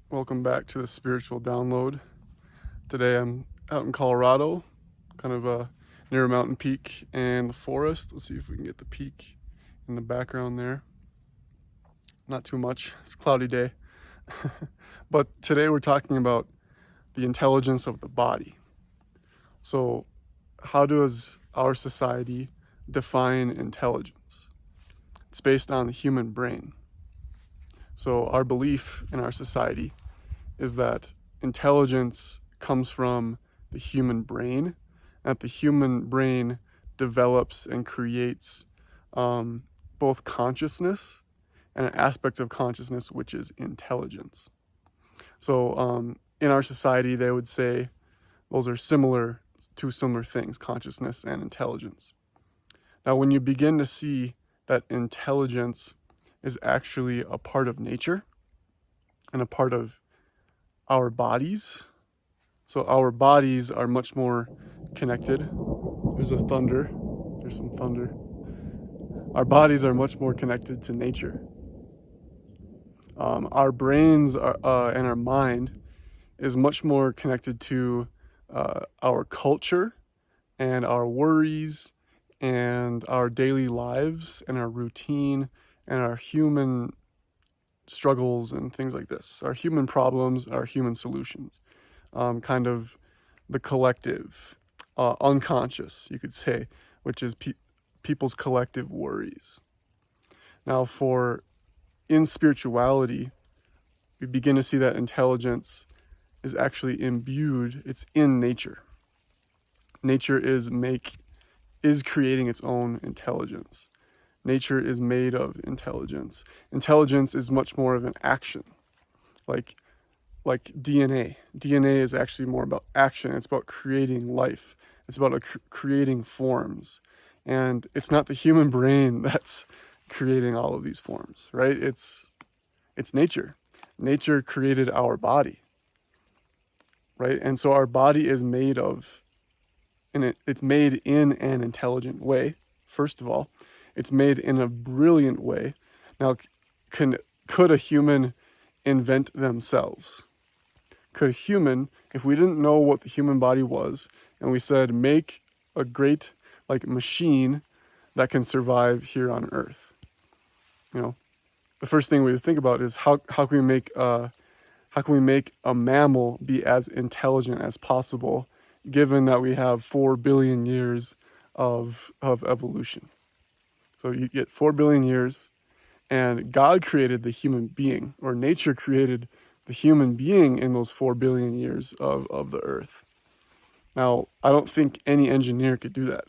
Welcome back to the Spiritual Download. Today I'm out in Colorado, kind of near a mountain peak and the forest. Let's see if we can get the peak in the background there. Not too much, it's a cloudy day. But today we're talking about the intelligence of the body. So, how does our society define intelligence? It's based on the human brain. So, our belief in our society is that intelligence comes from the human brain, that the human brain develops and creates both consciousness and an aspect of consciousness, which is intelligence. So in our society, they would say those are two similar things, consciousness and intelligence. Now, when you begin to see that intelligence is actually a part of nature and a part of our bodies. So our bodies are much more connected. There's some thunder. Our bodies are much more connected to nature. Our brains and our mind is much more connected to our culture and our worries and our daily lives and our routine and our human struggles and things like this, our human problems, our human solutions, kind of the collective, unconscious, you could say, which is people's collective worries. Now, in spirituality, we begin to see that intelligence is actually imbued, it's in nature. Nature is creating its own intelligence. Nature is made of intelligence. Intelligence is much more of an action, like DNA. DNA is actually more about action. It's about creating life. It's about creating forms. And it's not the human brain that's creating all of these forms, right? It's nature. Nature created our body, right? And so our body is made of, and it's made in an intelligent way, first of all. It's made in a brilliant way. Now, could a human invent themselves? Could a human, if we didn't know what the human body was, and we said, make a great machine that can survive here on Earth? The first thing we would think about is how can we make a mammal be as intelligent as possible, given that we have 4 billion years of evolution. So you get 4 billion years, and God created the human being, or nature created the human being in those 4 billion years of the earth. Now, I don't think any engineer could do that.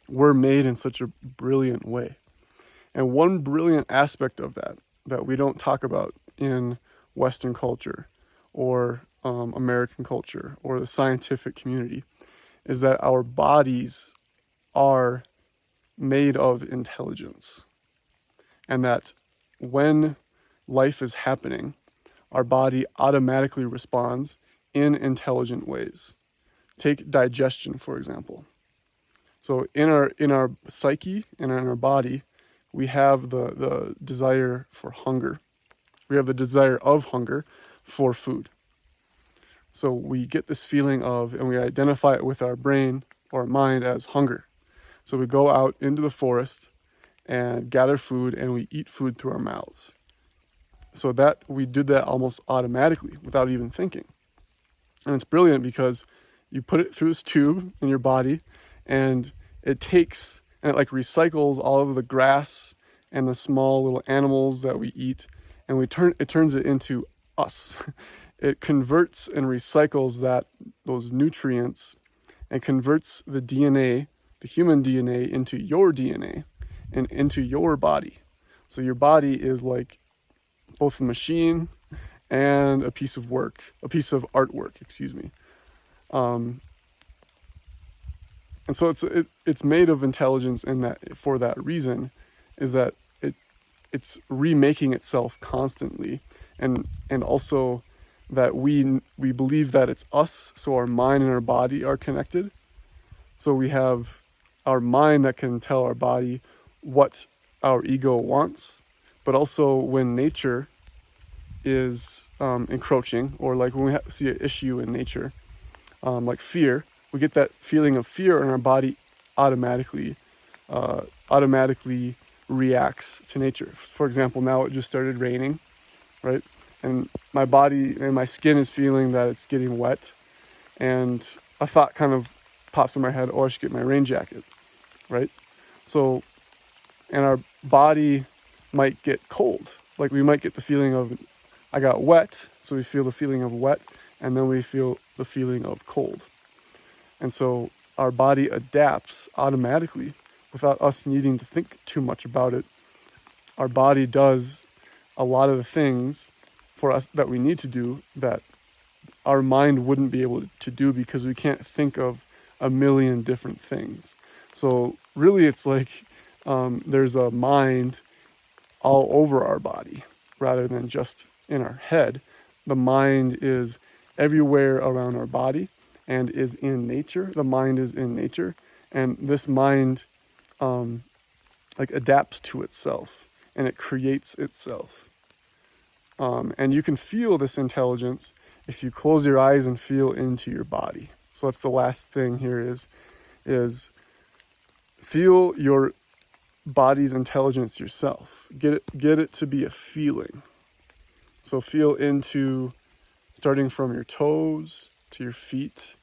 We're made in such a brilliant way. And one brilliant aspect of that we don't talk about in Western culture or American culture or the scientific community is that our bodies are made of intelligence. And that when life is happening, our body automatically responds in intelligent ways. Take digestion, for example. So in our psyche and in our body, we have the desire for hunger. We have the desire of hunger for food. So we get this feeling of, and we identify it with our brain or our mind as hunger. So we go out into the forest and gather food, and we eat food through our mouths. So that we did that almost automatically without even thinking. And it's brilliant because you put it through this tube in your body, and it recycles all of the grass and the small little animals that we eat, and it turns it into us. It converts and recycles those nutrients and converts the DNA, the human DNA, into your DNA and into your body. So your body is like both a machine and a piece of artwork, excuse me. And so it's made of intelligence, and that for that reason is that it's remaking itself constantly, and also that we believe that it's us, so our mind and our body are connected. So we have our mind that can tell our body what our ego wants, but also when nature is encroaching, or like when we see an issue in nature, like fear, we get that feeling of fear, and our body automatically reacts to nature. For example, now it just started raining, right? And my body and my skin is feeling that it's getting wet, and a thought kind of pops in my head, oh, I should get my rain jacket, right? So, and our body might get cold. Like we might get the feeling of, I got wet, so we feel the feeling of wet, and then we feel the feeling of cold. And so our body adapts automatically without us needing to think too much about it. Our body does a lot of the things for us that we need to do that our mind wouldn't be able to do, because we can't think of a million different things. So really it's like there's a mind all over our body rather than just in our head. The mind is everywhere around our body and is in nature. The mind is in nature, and this mind like adapts to itself, and it creates itself. And you can feel this intelligence if you close your eyes and feel into your body. So that's the last thing here is feel your body's intelligence yourself. Get it to be a feeling. So feel into, starting from your toes to your feet,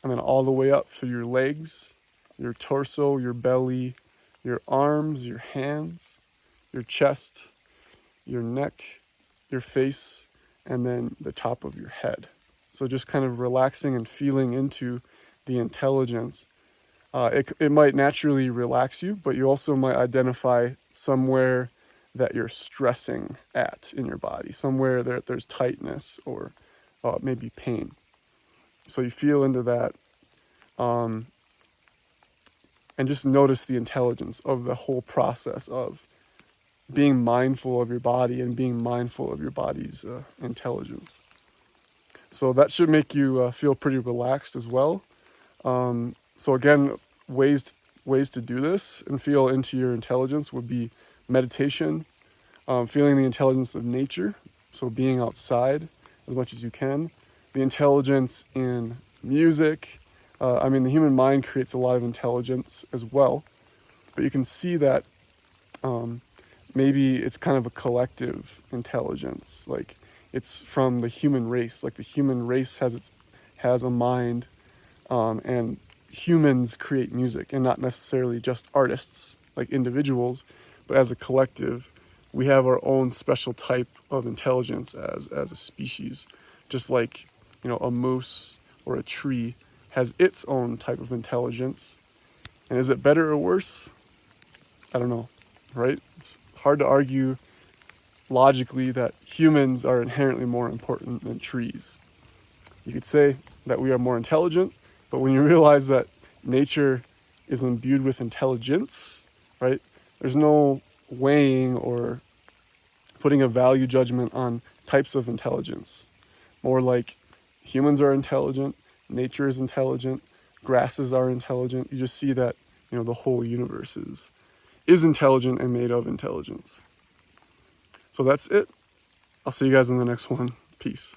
and then all the way up through your legs, your torso, your belly, your arms, your hands, your chest, your neck, your face, and then the top of your head. So just kind of relaxing and feeling into the intelligence. It might naturally relax you, but you also might identify somewhere that you're stressing at in your body, somewhere there's tightness or maybe pain. So you feel into that, and just notice the intelligence of the whole process of being mindful of your body and being mindful of your body's intelligence. So that should make you feel pretty relaxed as well. So again, ways to do this and feel into your intelligence would be meditation, feeling the intelligence of nature, so being outside as much as you can, the intelligence in music. The human mind creates a lot of intelligence as well, but you can see that maybe it's kind of a collective intelligence, like it's from the human race. Like the human race has a mind, and humans create music, and not necessarily just artists, like individuals, but as a collective, we have our own special type of intelligence as a species. Just like, a moose or a tree has its own type of intelligence. And is it better or worse? I don't know, right? It's hard to argue logically that humans are inherently more important than trees. You could say that we are more intelligent, but when you realize that nature is imbued with intelligence, right? There's no weighing or putting a value judgment on types of intelligence. More like humans are intelligent, nature is intelligent, grasses are intelligent. You just see that, the whole universe is intelligent and made of intelligence. So that's it. I'll see you guys in the next one. Peace.